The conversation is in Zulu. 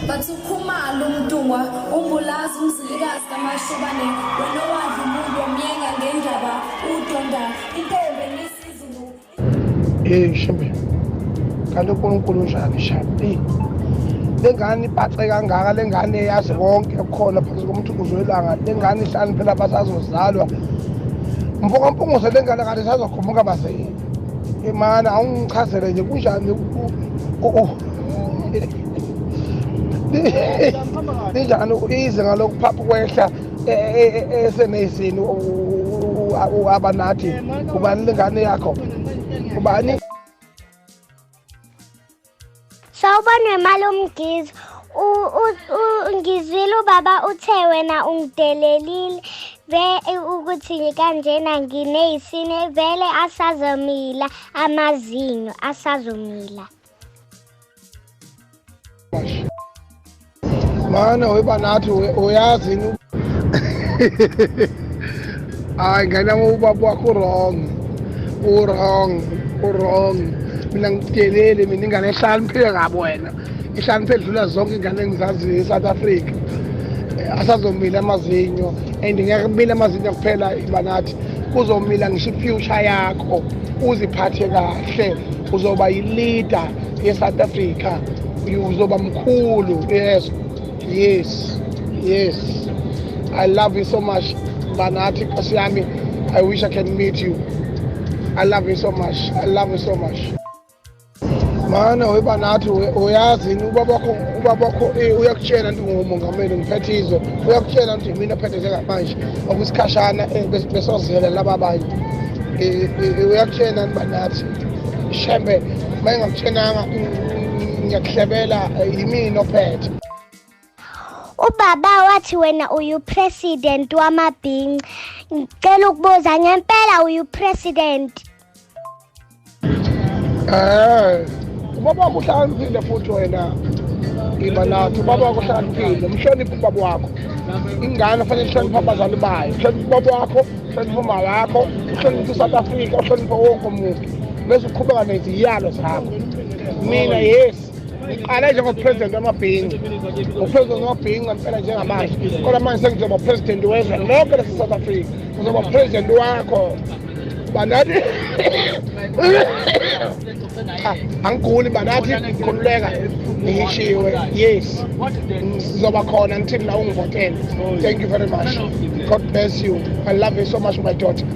Bathukhumala umntungwa umbulazi umzilikazi kaMashobane wena wadla umuntu wamyenga ngendaba udonda intombi nesizulu. Shembe kaloku uNkulunkulu njani shabi lengane iphathe kangaka lengane yazi konke khona phansi komthunguzo welanga lengane ihlani phela basazozalwa mpungose lengane kade sazokhumuka base imana awungichazele nje kunjani ninjani izinga lokuphapha kwehla esenesini uABANATHI ubani lengane yakho ubani Sawubona malumgizwe ungizwile ubaba uthe wena ungidelelile ukuthi kanjena ngineyisine vele asazomila amazinyo asazomila Mana weBANATHI uyazi hayi ngana ubaba wakho wrong mina ngitelele mina ingane ehlaniphile kabi wena ihlaniphile edlula zonke ingane engizaziyo eSouth Africa asazomila amazinyo and ngeke kumile amazinyo kuphela iBANATHI kuzomila ngisho ifuture yakho uziphathe kahle uzoba yileader yeSouth Africa uzoba mkhulu yes I love you so much BANATHI Nkosiyami I wish I can meet you I love you so much Mana weBANATHI uyazi ubaba wakho uyakutshela nti ngumongameli ngiphethe izwe uyakutshela nti mina phethe njengamanje okusikhashana besozela laba abanye uyakutshela BANATHI shembe mayengakutshela ngiyakuhlebela yimina ophethe Ubaba wathi wena uyu-president wamabhinqa ngicela ukubuza ngempela uyu-president ubaba wakho uhlakaniphile futhi wena iBANATHI ubaba wakho uhlakaniphile mhloniphe ubaba wakho ingane fanele ihloniphe abazali bayo uhloniphe ubaba wakho uhloniphe umama wakho uhloniphe iSouth Africa uhloniphe wonke umuntu bese uqhubeka neziyalo zakho mina yes ngiqale njengopresident wamabhinqa upresident wamabhinqa ngempela njengamanje kodwa manje sengizoba president wezwe lonke lase-South Africa uzoba president wakho BANATHI angiguli BANATHI khululeka ngishiwe yes sizoba khona until la ungivotele thank you very much God bless you I love you so much my daughter